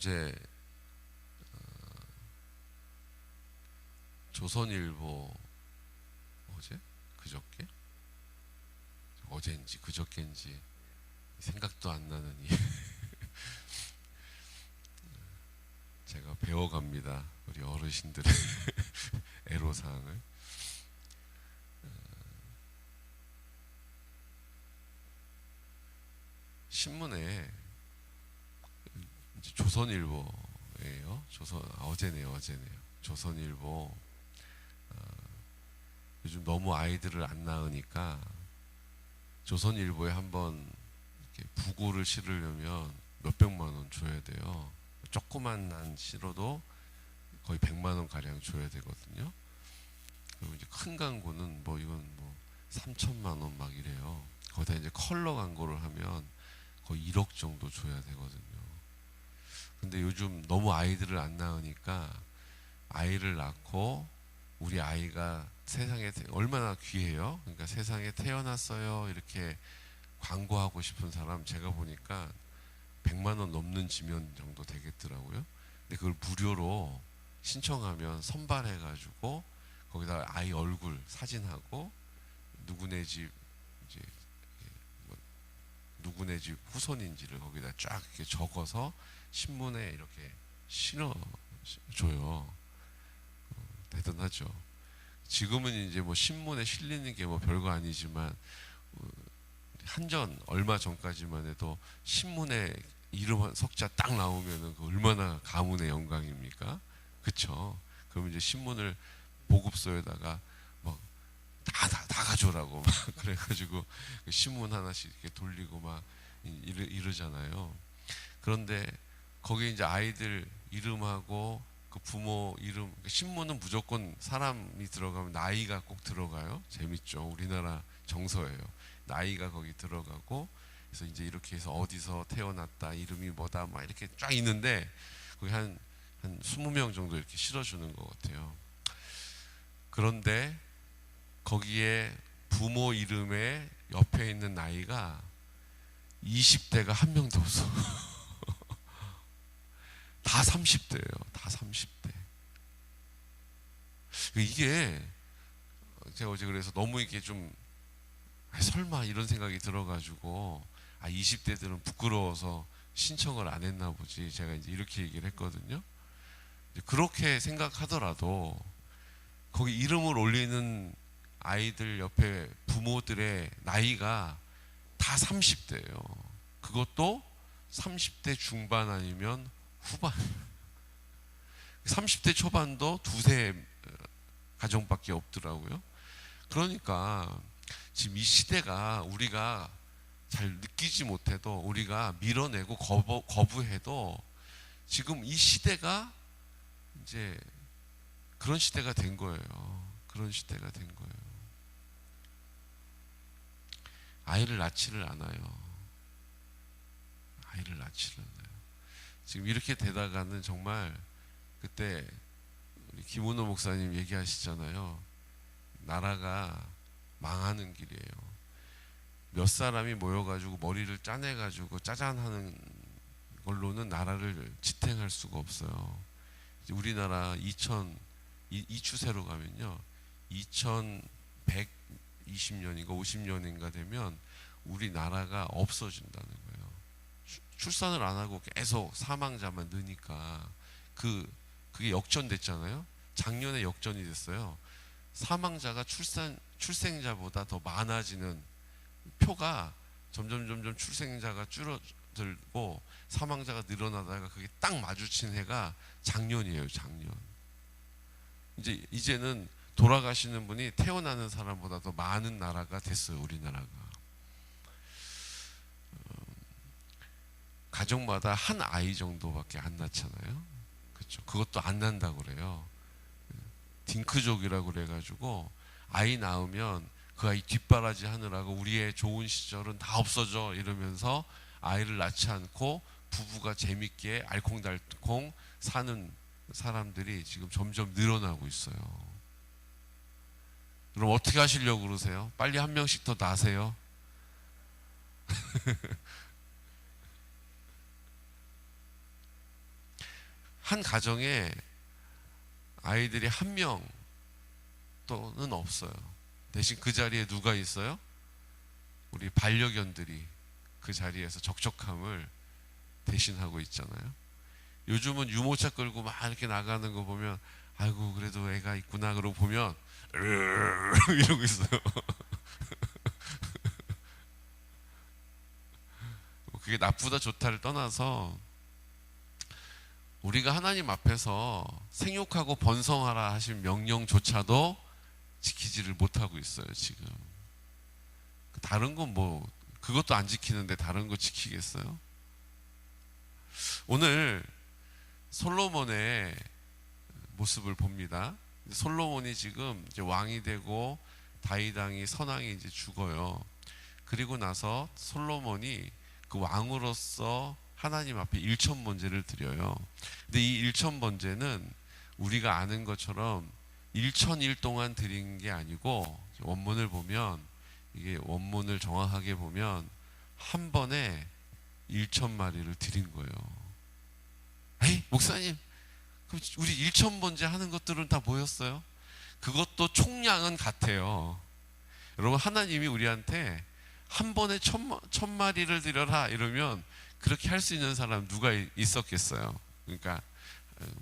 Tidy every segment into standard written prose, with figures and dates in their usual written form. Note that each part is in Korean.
어제 조선일보 어제? 그저께? 어젠지 그저께인지 생각도 안 나는 이 제가 배워갑니다. 우리 어르신들의 애로사항을. 신문에 이제 조선일보예요. 어제네요. 조선일보. 요즘 너무 아이들을 안 낳으니까 조선일보에 한번 이렇게 부고를 실으려면 몇백만 원 줘야 돼요. 조그만 난 실어도 거의 100만 원 가량 줘야 되거든요. 그리고 이제 큰 광고는 뭐 이건 뭐 3천만 원 막 이래요. 거기다 이제 컬러 광고를 하면 거의 1억 정도 줘야 되거든요. 근데 요즘 너무 아이들을 안 낳으니까 아이를 낳고 우리 아이가 세상에 얼마나 귀해요. 그러니까 세상에 태어났어요 이렇게 광고하고 싶은 사람 제가 보니까 100만 원 넘는 지면 정도 되겠더라고요. 근데 그걸 무료로 신청하면 선발해가지고 거기다 아이 얼굴 사진하고 누구네 집 이제 뭐 누구네 집 후손인지를 거기다 쫙 이렇게 적어서 신문에 이렇게 실어줘요. 대단하죠. 지금은 이제 뭐 신문에 실리는 게 뭐 별거 아니지만 한전 얼마 전까지만 해도 신문에 이름 한 석자 딱 나오면은 그 얼마나 가문의 영광입니까? 그쵸? 그럼 이제 신문을 보급소에다가 막 다 가져오라고 막 그래가지고 신문 하나씩 이렇게 돌리고 막 이러잖아요. 그런데 거기 이제 아이들 이름하고 그 부모 이름, 신문은 무조건 사람이 들어가면 나이가 꼭 들어가요. 재밌죠. 우리나라 정서예요. 나이가 거기 들어가고, 그래서 이제 이렇게 해서 어디서 태어났다, 이름이 뭐다, 막 이렇게 쫙 있는데, 거기 한 20명 정도 이렇게 실어주는 것 같아요. 그런데 거기에 부모 이름에 옆에 있는 나이가 20대가 한 명도 없어. 다 30대예요. 다 30대. 이게 제가 어제 그래서 너무 이게 좀 설마 이런 생각이 들어가지고 20대들은 부끄러워서 신청을 안 했나 보지. 제가 이제 이렇게 얘기를 했거든요. 그렇게 생각하더라도 거기 이름을 올리는 아이들 옆에 부모들의 나이가 다 30대예요. 그것도 30대 중반 아니면 후반. 30대 초반도 두세 가정밖에 없더라고요. 그러니까 지금 이 시대가 우리가 잘 느끼지 못해도, 우리가 밀어내고 거부해도 지금 이 시대가 이제 그런 시대가 된 거예요. 그런 시대가 된 거예요. 아이를 낳지를 않아요. 아이를 낳지를 않아요. 지금 이렇게 되다가는 정말, 그때 우리 김은호 목사님 얘기하시잖아요. 나라가 망하는 길이에요. 몇 사람이 모여가지고 머리를 짜내가지고 짜잔하는 걸로는 나라를 지탱할 수가 없어요. 우리나라 이 추세로 가면요, 2120년인가 50년인가 되면 우리나라가 없어진다는 거예요. 출산을 안 하고 계속 사망자만 느니까 그게 역전됐잖아요. 작년에 역전이 됐어요. 사망자가 출생자보다 더 많아지는 표가 점점 출생자가 줄어들고 사망자가 늘어나다가 그게 딱 마주친 해가 작년이에요. 작년. 이제는 돌아가시는 분이 태어나는 사람보다 더 많은 나라가 됐어요. 우리나라가. 가정마다 한 아이 정도밖에 안 낳잖아요. 그렇죠. 그것도 안 난다고 그래요. 딩크족이라고 그래가지고 아이 낳으면 그 아이 뒷바라지 하느라고 우리의 좋은 시절은 다 없어져 이러면서 아이를 낳지 않고 부부가 재밌게 알콩달콩 사는 사람들이 지금 점점 늘어나고 있어요. 그럼 어떻게 하시려고 그러세요? 빨리 한 명씩 더 낳으세요. 한 가정에 아이들이 한 명 또는 없어요. 대신 그 자리에 누가 있어요? 우리 반려견들이 그 자리에서 적적함을 대신하고 있잖아요. 요즘은 유모차 끌고 막 이렇게 나가는 거 보면 아이고 그래도 애가 있구나 그러고 보면 이러고 있어요. 그게 나쁘다 좋다를 떠나서 우리가 하나님 앞에서 생육하고 번성하라 하신 명령조차도 지키지를 못하고 있어요 지금. 다른 건 뭐 그것도 안 지키는데 다른 거 지키겠어요? 오늘 솔로몬의 모습을 봅니다. 솔로몬이 지금 이제 왕이 되고 다윗 왕이 선왕이 이제 죽어요. 그리고 나서 솔로몬이 그 왕으로서 하나님 앞에 일천번제를 드려요. 근데 이 일천번제는 우리가 아는 것처럼 일천일 동안 드린 게 아니고 원문을 보면 이게 원문을 정확하게 보면 한 번에 1,000마리를 드린 거예요. 에이 목사님 그럼 우리 1,000번째 하는 것들은 다 뭐였어요? 그것도 총량은 같아요. 여러분 하나님이 우리한테 한 번에 1,000마리를 드려라 이러면 그렇게 할 수 있는 사람 누가 있었겠어요? 그러니까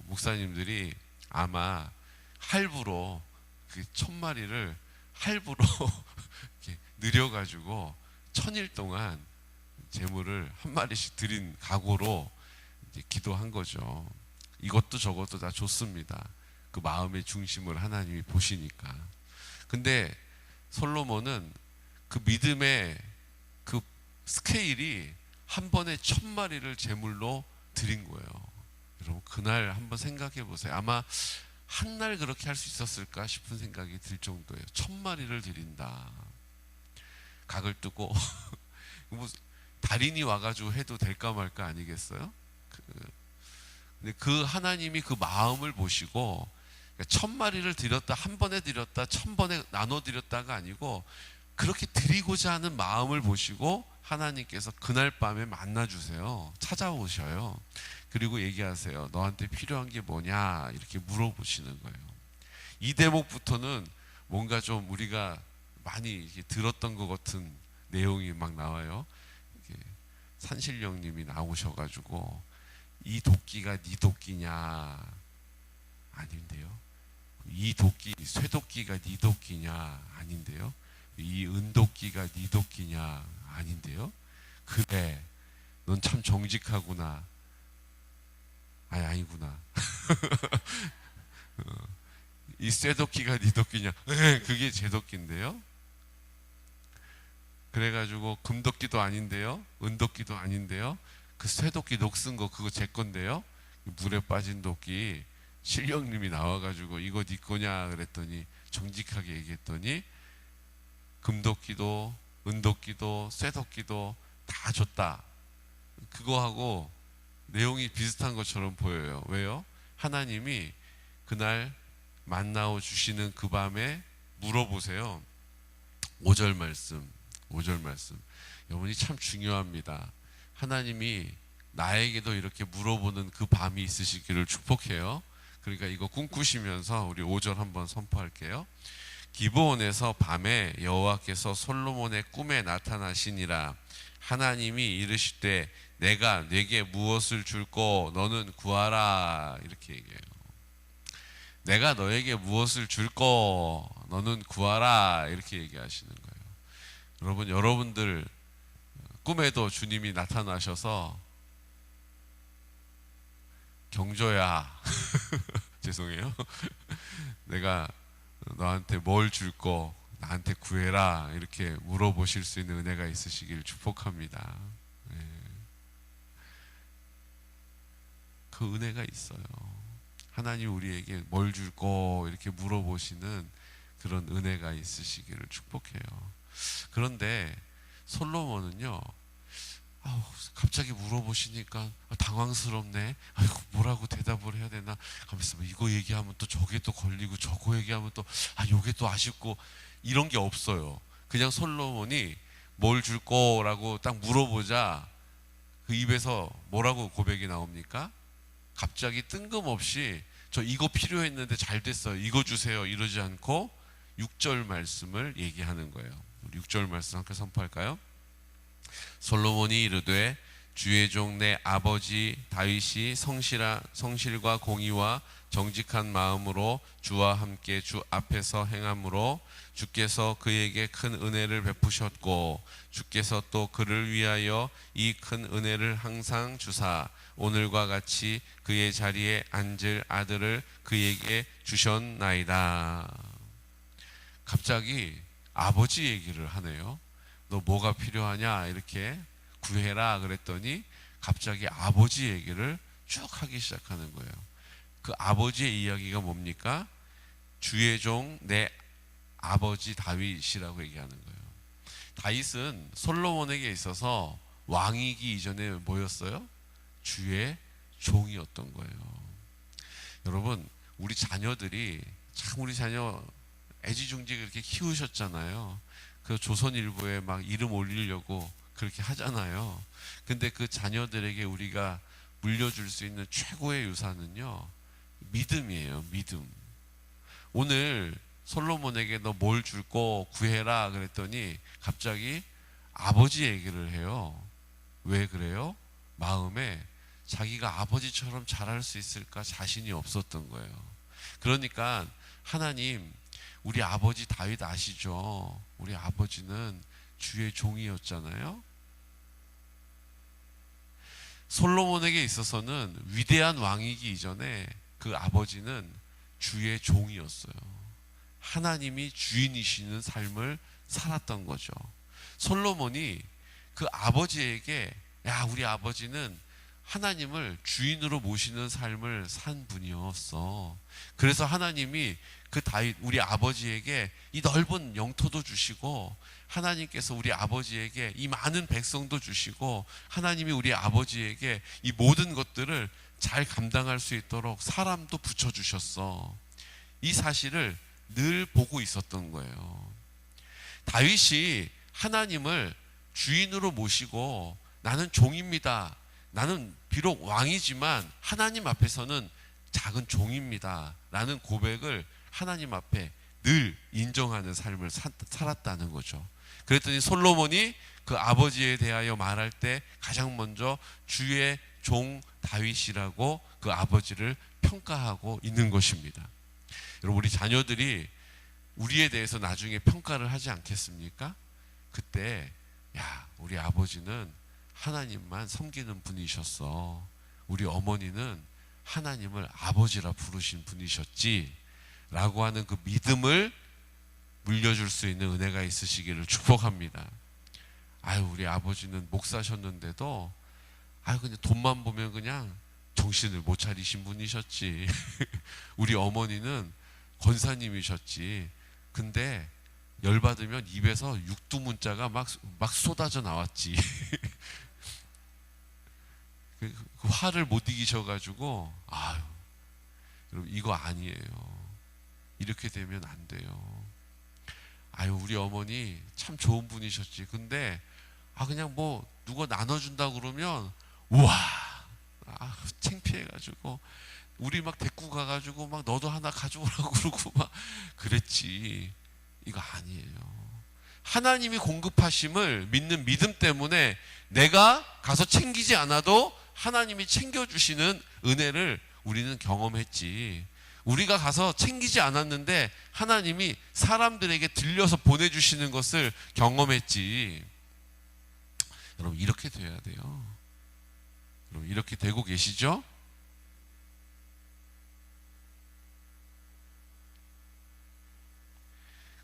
목사님들이 아마 할부로 그 1,000마리를 할부로 느려가지고 1,000일 동안 제물을 한 마리씩 드린 각오로 이제 기도한 거죠. 이것도 저것도 다 좋습니다. 그 마음의 중심을 하나님이 보시니까. 근데 솔로몬은 그 믿음의 그 스케일이 한 번에 1,000마리를 제물로 드린 거예요. 여러분 그날 한번 생각해 보세요. 아마 한 날 그렇게 할 수 있었을까 싶은 생각이 들 정도예요. 1,000마리를 드린다. 각을 뜨고 뭐 달인이 와가지고 해도 될까 말까 아니겠어요? 근데 그 하나님이 그 마음을 보시고 1,000마리를 드렸다 한 번에 드렸다 1,000번에 나눠 드렸다가 아니고 그렇게 드리고자 하는 마음을 보시고 하나님께서 그날 밤에 만나주세요. 찾아오셔요. 그리고 얘기하세요. 너한테 필요한 게 뭐냐 이렇게 물어보시는 거예요. 이 대목부터는 뭔가 좀 우리가 많이 이렇게 들었던 것 같은 내용이 막 나와요. 산신령님이 나오셔가지고 이 도끼가 네 도끼냐 아닌데요. 이 도끼 쇠도끼가 네 도끼냐 아닌데요. 이 은도끼가 네 도끼냐 아닌데요. 그래 넌 참 정직하구나. 아니구나. 이 쇠도끼가 네 도끼냐? 그게 제 도끼인데요. 그래가지고 금도끼도 아닌데요, 은도끼도 아닌데요. 그 쇠도끼 녹슨 거 그거 제 건데요. 물에 빠진 도끼 신령님이 나와가지고 이거 네 거냐 그랬더니 정직하게 얘기했더니 금도끼도 은도끼도 쇠도끼도 다 줬다. 그거하고 내용이 비슷한 것처럼 보여요. 왜요? 하나님이 그날 만나어 주시는 그 밤에 물어보세요. 5절 말씀. 여러분이 참 중요합니다. 하나님이 나에게도 이렇게 물어보는 그 밤이 있으시기를 축복해요. 그러니까 이거 꿈꾸시면서 우리 5절 한번 선포할게요. 기브온에서 밤에 여호와께서 솔로몬의 꿈에 나타나시니라. 하나님이 이르시되 내가 네게 무엇을 줄꼬 너는 구하라. 이렇게 얘기해요. 내가 너에게 무엇을 줄꼬 너는 구하라. 이렇게 얘기하시는 거예요. 여러분, 여러분들 꿈에도 주님이 나타나셔서 경조야 죄송해요. 내가 너한테 뭘 줄꼬 나한테 구해라 이렇게 물어보실 수 있는 은혜가 있으시길 축복합니다. 네. 그 은혜가 있어요. 하나님 우리에게 뭘 줄꼬 이렇게 물어보시는 그런 은혜가 있으시기를 축복해요. 그런데 솔로몬은요, 갑자기 물어보시니까 당황스럽네. 아이고 뭐라고 대답을 해야 되나. 가만있어 봐. 이거 얘기하면 또 저게 또 걸리고 저거 얘기하면 또 요게 또 아쉽고 이런 게 없어요. 그냥 솔로몬이 뭘 줄 거라고 딱 물어보자 그 입에서 뭐라고 고백이 나옵니까? 갑자기 뜬금없이 저 이거 필요했는데 잘 됐어요, 이거 주세요 이러지 않고 6절 말씀을 얘기하는 거예요. 6절 말씀 함께 선포할까요? 솔로몬이 이르되 주의 종 내 아버지 다윗이 성실과 공의와 정직한 마음으로 주와 함께 주 앞에서 행함으로 주께서 그에게 큰 은혜를 베푸셨고 주께서 또 그를 위하여 이 큰 은혜를 항상 주사 오늘과 같이 그의 자리에 앉을 아들을 그에게 주셨나이다. 갑자기 아버지 얘기를 하네요. 너 뭐가 필요하냐 이렇게 구해라 그랬더니 갑자기 아버지 얘기를 쭉 하기 시작하는 거예요. 그 아버지의 이야기가 뭡니까? 주의 종 내 아버지 다윗이라고 얘기하는 거예요. 다윗은 솔로몬에게 있어서 왕이기 이전에 뭐였어요? 주의 종이었던 거예요. 여러분, 우리 자녀들이 참 우리 자녀 애지중지 그렇게 키우셨잖아요. 그 조선일보에 막 이름 올리려고 그렇게 하잖아요. 근데 그 자녀들에게 우리가 물려줄 수 있는 최고의 유산은요, 믿음이에요. 믿음. 오늘 솔로몬에게 너 뭘 줄 거 구해라 그랬더니 갑자기 아버지 얘기를 해요. 왜 그래요? 마음에 자기가 아버지처럼 잘할 수 있을까 자신이 없었던 거예요. 그러니까 하나님, 우리 아버지 다윗 아시죠? 우리 아버지는 주의 종이었잖아요. 솔로몬에게 있어서는 위대한 왕이기 이전에 그 아버지는 주의 종이었어요. 하나님이 주인이시는 삶을 살았던 거죠. 솔로몬이 그 아버지에게 야, 우리 아버지는 하나님을 주인으로 모시는 삶을 산 분이었어. 그래서 하나님이 그 다윗 우리 아버지에게 이 넓은 영토도 주시고 하나님께서 우리 아버지에게 이 많은 백성도 주시고 하나님이 우리 아버지에게 이 모든 것들을 잘 감당할 수 있도록 사람도 붙여주셨어. 이 사실을 늘 보고 있었던 거예요. 다윗이 하나님을 주인으로 모시고 나는 종입니다. 나는 비록 왕이지만 하나님 앞에서는 작은 종입니다. 라는 고백을 하나님 앞에 늘 인정하는 삶을 살았다는 거죠. 그랬더니 솔로몬이 그 아버지에 대하여 말할 때 가장 먼저 주의 종 다윗이라고 그 아버지를 평가하고 있는 것입니다. 여러분, 우리 자녀들이 우리에 대해서 나중에 평가를 하지 않겠습니까? 그때 야, 우리 아버지는 하나님만 섬기는 분이셨어. 우리 어머니는 하나님을 아버지라 부르신 분이셨지 라고 하는 그 믿음을 물려줄 수 있는 은혜가 있으시기를 축복합니다. 아유, 우리 아버지는 목사셨는데도 아유, 그냥 돈만 보면 그냥 정신을 못 차리신 분이셨지. 우리 어머니는 권사님이셨지. 근데 열받으면 입에서 육두문자가 막 쏟아져 나왔지. 그 화를 못 이기셔가지고 아유, 여러분 이거 아니에요. 이렇게 되면 안 돼요. 아유, 우리 어머니 참 좋은 분이셨지. 근데 그냥 뭐 누가 나눠준다 그러면 우와, 창피해가지고 우리 막 데리고 가가지고 막 너도 하나 가져오라고 그러고 막 그랬지. 이거 아니에요. 하나님이 공급하심을 믿는 믿음 때문에 내가 가서 챙기지 않아도 하나님이 챙겨주시는 은혜를 우리는 경험했지. 우리가 가서 챙기지 않았는데 하나님이 사람들에게 들려서 보내주시는 것을 경험했지. 여러분, 이렇게 돼야 돼요. 여러분, 이렇게 되고 계시죠?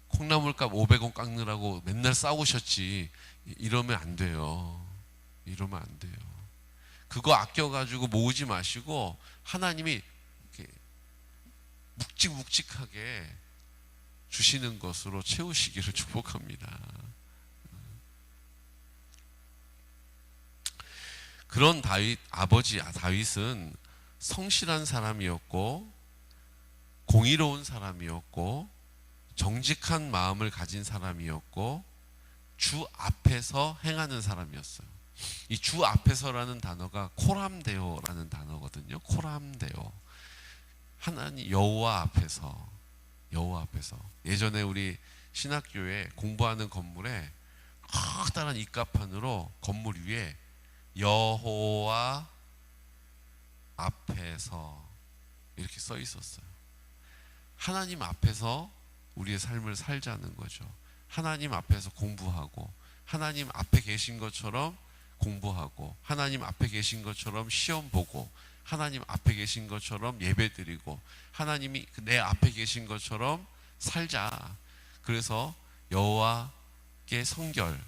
콩나물값 500원 깎느라고 맨날 싸우셨지. 이러면 안 돼요. 이러면 안 돼요. 그거 아껴가지고 모으지 마시고 하나님이 이렇게 묵직묵직하게 주시는 것으로 채우시기를 축복합니다. 그런 아버지 다윗은 성실한 사람이었고 공의로운 사람이었고 정직한 마음을 가진 사람이었고 주 앞에서 행하는 사람이었어요. 이 주 앞에서라는 단어가 코람데오라는 단어거든요. 코람데오. 하나님 여호와 앞에서, 여호와 앞에서. 예전에 우리 신학교에 공부하는 건물에 커다란 입가판으로 건물 위에 여호와 앞에서 이렇게 써 있었어요. 하나님 앞에서 우리의 삶을 살자는 거죠. 하나님 앞에서 공부하고, 하나님 앞에 계신 것처럼 공부하고, 하나님 앞에 계신 것처럼 시험 보고, 하나님 앞에 계신 것처럼 예배 드리고, 하나님이 내 앞에 계신 것처럼 살자. 그래서 여호와께 성결,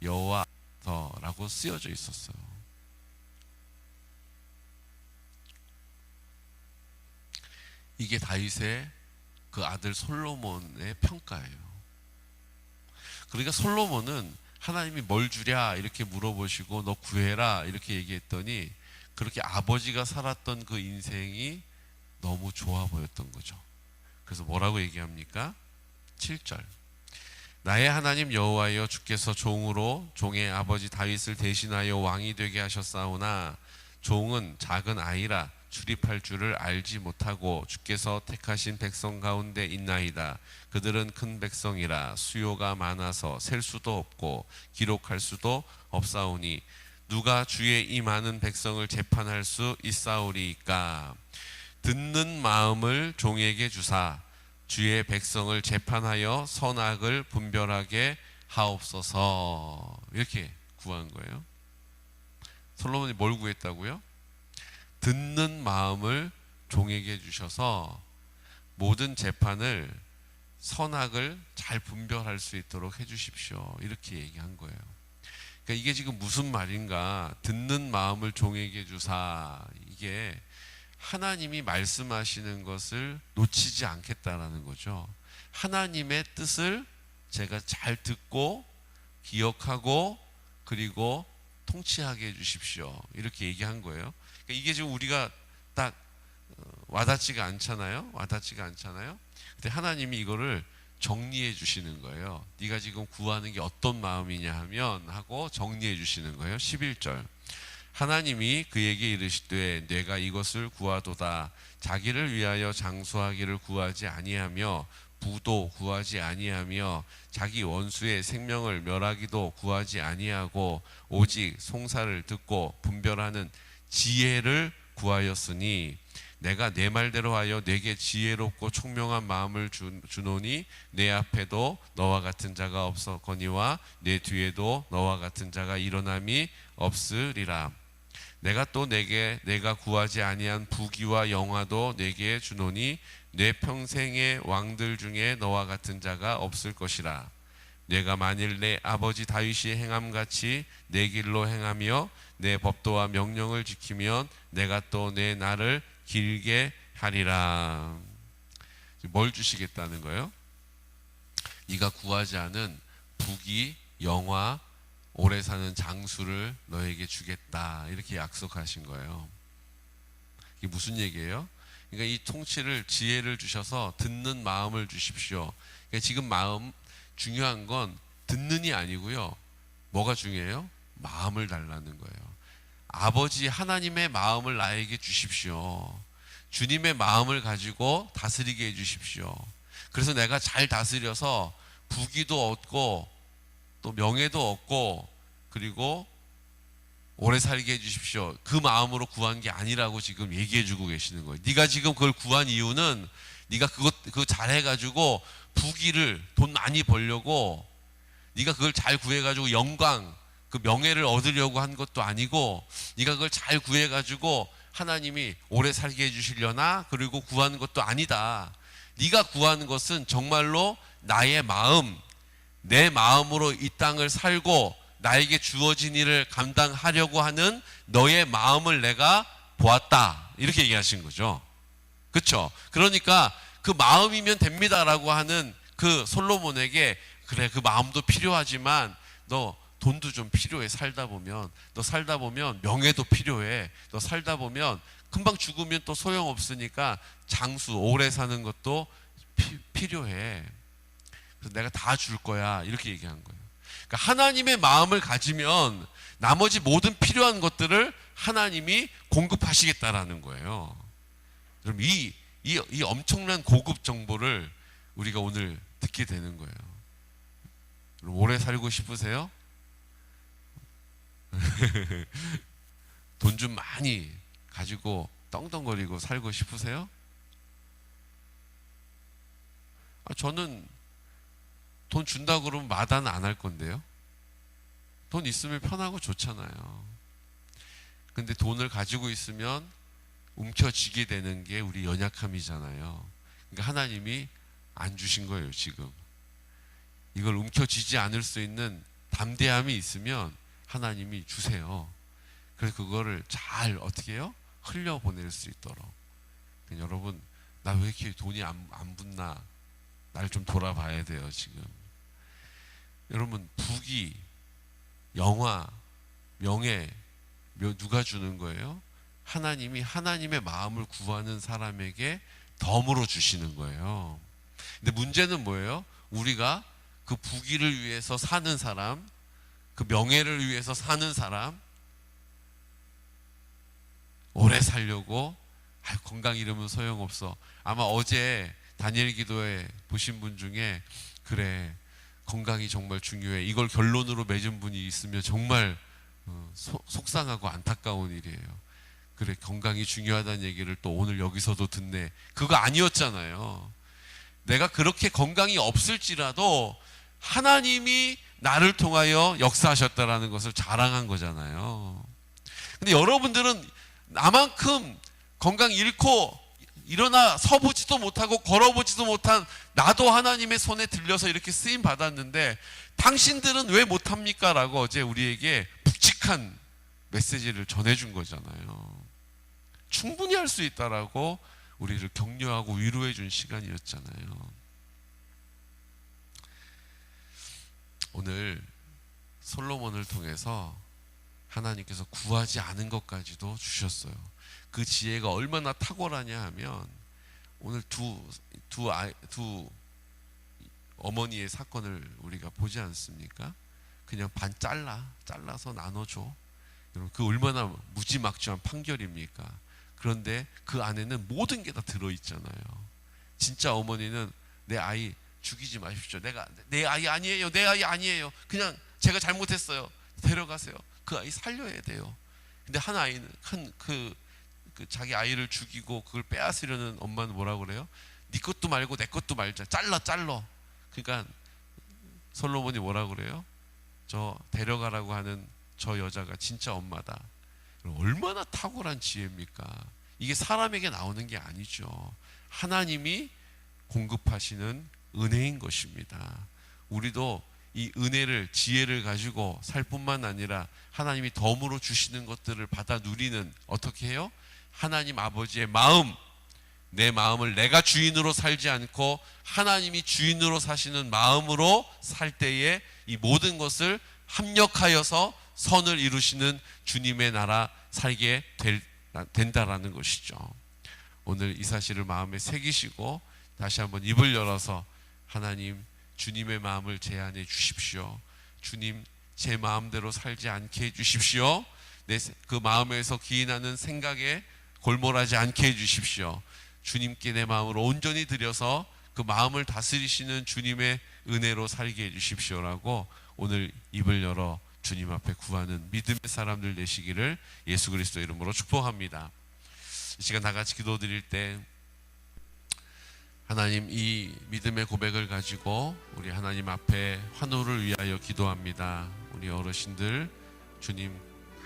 여호와라고 쓰여져 있었어요. 이게 다윗의 그 아들 솔로몬의 평가예요. 그러니까 솔로몬은 하나님이 뭘 주랴 이렇게 물어보시고 너 구해라 이렇게 얘기했더니 그렇게 아버지가 살았던 그 인생이 너무 좋아 보였던 거죠. 그래서 뭐라고 얘기합니까? 7절. 나의 하나님 여호와여, 주께서 종으로 종의 아버지 다윗을 대신하여 왕이 되게 하셨사오나 종은 작은 아이라 출입할 줄을 알지 못하고 주께서 택하신 백성 가운데 있나이다. 그들은 큰 백성이라 수요가 많아서 셀 수도 없고 기록할 수도 없사오니 누가 주의 이 많은 백성을 재판할 수 있사오리이까. 듣는 마음을 종에게 주사 주의 백성을 재판하여 선악을 분별하게 하옵소서. 이렇게 구한 거예요. 솔로몬이 뭘 구했다고요? 듣는 마음을 종에게 주셔서 모든 재판을, 선악을 잘 분별할 수 있도록 해주십시오. 이렇게 얘기한 거예요. 그러니까 이게 지금 무슨 말인가? 듣는 마음을 종에게 주사. 이게 하나님이 말씀하시는 것을 놓치지 않겠다라는 거죠. 하나님의 뜻을 제가 잘 듣고 기억하고 그리고 통치하게 해주십시오. 이렇게 얘기한 거예요. 그러니까 이게 지금 우리가 딱 와닿지가 않잖아요. 와닿지가 않잖아요. 근데 하나님이 이거를 정리해 주시는 거예요. 네가 지금 구하는 게 어떤 마음이냐 하면 하고 정리해 주시는 거예요. 11절. 하나님이 그에게 이르시되 내가 이것을 구하도다. 자기를 위하여 장수하기를 구하지 아니하며 부도 구하지 아니하며 자기 원수의 생명을 멸하기도 구하지 아니하고 오직 송사를 듣고 분별하는 지혜를 구하였으니 내가 내 말대로 하여 내게 지혜롭고 총명한 마음을 주노니 내 앞에도 너와 같은 자가 없었거니와 내 뒤에도 너와 같은 자가 일어남이 없으리라. 내가 또 내가 구하지 아니한 부귀와 영화도 내게 주노니 내 평생의 왕들 중에 너와 같은 자가 없을 것이라. 내가 만일 내 아버지 다윗이 행함같이 내 길로 행하며 내 법도와 명령을 지키면 내가 또 내 날을 길게 하리라. 뭘 주시겠다는 거예요? 네가 구하지 않은 부귀, 영화, 오래 사는 장수를 너에게 주겠다. 이렇게 약속하신 거예요. 이게 무슨 얘기예요? 그러니까 이 통치를, 지혜를 주셔서 듣는 마음을 주십시오. 그러니까 지금 마음, 중요한 건 듣는이 아니고요. 뭐가 중요해요? 마음을 달라는 거예요. 아버지 하나님의 마음을 나에게 주십시오. 주님의 마음을 가지고 다스리게 해주십시오. 그래서 내가 잘 다스려서 부귀도 얻고 또 명예도 얻고 그리고 오래 살게 해주십시오. 그 마음으로 구한 게 아니라고 지금 얘기해주고 계시는 거예요. 네가 지금 그걸 구한 이유는 네가 그거 잘해가지고 부귀를 돈 많이 벌려고, 네가 그걸 잘 구해가지고 영광, 그 명예를 얻으려고 한 것도 아니고, 네가 그걸 잘 구해가지고 하나님이 오래 살게 해주시려나 그리고 구하는 것도 아니다. 네가 구하는 것은 정말로 나의 마음, 내 마음으로 이 땅을 살고 나에게 주어진 일을 감당하려고 하는 너의 마음을 내가 보았다. 이렇게 얘기하신 거죠. 그렇죠? 그러니까 그 마음이면 됩니다라고 하는 그 솔로몬에게, 그래 그 마음도 필요하지만 너 돈도 좀 필요해. 살다 보면 너 살다 보면 명예도 필요해. 너 살다 보면 금방 죽으면 또 소용없으니까 장수, 오래 사는 것도 필요해. 그래서 내가 다 줄 거야. 이렇게 얘기한 거예요. 그러니까 하나님의 마음을 가지면 나머지 모든 필요한 것들을 하나님이 공급하시겠다라는 거예요. 그럼 이 엄청난 고급 정보를 우리가 오늘 듣게 되는 거예요. 오래 살고 싶으세요? 돈 좀 많이 가지고 떵떵거리고 살고 싶으세요? 저는 돈 준다고 그러면 마다는 안 할 건데요. 돈 있으면 편하고 좋잖아요. 근데 돈을 가지고 있으면 움켜쥐게 되는 게 우리 연약함이잖아요. 그러니까 하나님이 안 주신 거예요, 지금. 이걸 움켜쥐지 않을 수 있는 담대함이 있으면 하나님이 주세요. 그래서 그거를 잘 어떻게 해요? 흘려보낼 수 있도록. 여러분, 나 왜 이렇게 돈이 안 붙나? 날 좀 돌아봐야 돼요, 지금. 여러분, 부귀, 영화, 명예, 누가 주는 거예요? 하나님이 하나님의 마음을 구하는 사람에게 덤으로 주시는 거예요. 근데 문제는 뭐예요? 우리가 그 부귀를 위해서 사는 사람, 그 명예를 위해서 사는 사람, 오래 살려고 건강 잃으면 소용없어. 아마 어제 다니엘 기도회 보신 분 중에 그래, 건강이 정말 중요해, 이걸 결론으로 맺은 분이 있으면 정말 속상하고 안타까운 일이에요. 그래, 건강이 중요하다는 얘기를 또 오늘 여기서도 듣네. 그거 아니었잖아요. 내가 그렇게 건강이 없을지라도 하나님이 나를 통하여 역사하셨다라는 것을 자랑한 거잖아요. 근데 여러분들은 나만큼 건강 잃고 일어나 서보지도 못하고 걸어보지도 못한 나도 하나님의 손에 들려서 이렇게 쓰임 받았는데 당신들은 왜 못합니까? 라고 어제 우리에게 묵직한 메시지를 전해준 거잖아요. 충분히 할 수 있다라고 우리를 격려하고 위로해 준 시간이었잖아요. 오늘 솔로몬을 통해서 하나님께서 구하지 않은 것까지도 주셨어요. 그 지혜가 얼마나 탁월하냐 하면 오늘 두 어머니의 사건을 우리가 보지 않습니까? 그냥 반 잘라서 나눠줘. 여러분, 그 얼마나 무지막지한 판결입니까? 그런데 그 안에는 모든 게 다 들어있잖아요. 진짜 어머니는 내 아이 죽이지 마십시오. 내 아이 아니에요. 내 아이 아니에요. 그냥 제가 잘못했어요. 데려가세요. 그 아이 살려야 돼요. 근데 한 아이는 그 자기 아이를 죽이고 그걸 빼앗으려는 엄마는 뭐라고 그래요? 네 것도 말고 내 것도 말자. 잘라. 그러니까 솔로몬이 뭐라고 그래요? 저 데려가라고 하는 저 여자가 진짜 엄마다. 얼마나 탁월한 지혜입니까? 이게 사람에게 나오는 게 아니죠. 하나님이 공급하시는 은혜인 것입니다. 우리도 이 은혜를, 지혜를 가지고 살 뿐만 아니라 하나님이 덤으로 주시는 것들을 받아 누리는, 어떻게 해요? 하나님 아버지의 마음, 내 마음을 내가 주인으로 살지 않고 하나님이 주인으로 사시는 마음으로 살 때에 이 모든 것을 합력하여서 선을 이루시는 주님의 나라 살게 된다라는 것이죠. 오늘 이 사실을 마음에 새기시고 다시 한번 입을 열어서 하나님, 주님의 마음을 제 안에 주십시오. 주님, 제 마음대로 살지 않게 해주십시오. 그 마음에서 기인하는 생각에 골몰하지 않게 해주십시오. 주님께 내 마음을 온전히 드려서 그 마음을 다스리시는 주님의 은혜로 살게 해주십시오라고 오늘 입을 열어 주님 앞에 구하는 믿음의 사람들 되시기를 예수 그리스도 이름으로 축복합니다. 이 시간 다 같이 기도드릴 때 하나님, 이 믿음의 고백을 가지고 우리 하나님 앞에 환호를 위하여 기도합니다. 우리 어르신들 주님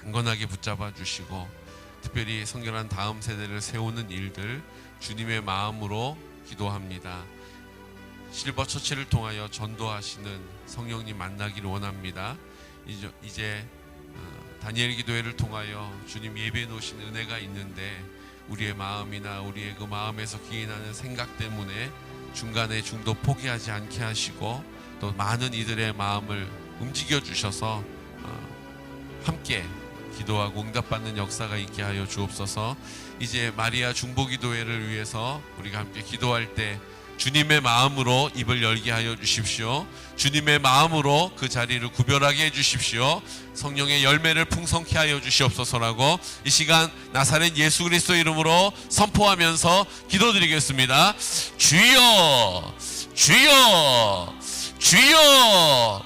강건하게 붙잡아 주시고 특별히 성결한 다음 세대를 세우는 일들 주님의 마음으로 기도합니다. 실버 처치를 통하여 전도하시는 성령님 만나기를 원합니다. 이제 다니엘 기도회를 통하여 주님 예배해 놓으신 은혜가 있는데 우리의 마음이나 우리의 그 마음에서 기인하는 생각 때문에 중간에 중도 포기하지 않게 하시고 또 많은 이들의 마음을 움직여 주셔서 함께 기도하고 응답받는 역사가 있게 하여 주옵소서. 이제 마리아 중보기도회를 위해서 우리가 함께 기도할 때 주님의 마음으로 입을 열게 하여 주십시오. 주님의 마음으로 그 자리를 구별하게 해 주십시오. 성령의 열매를 풍성케 하여 주시옵소서라고 이 시간 나사렛 예수 그리스도 이름으로 선포하면서 기도드리겠습니다. 주여, 주여, 주여,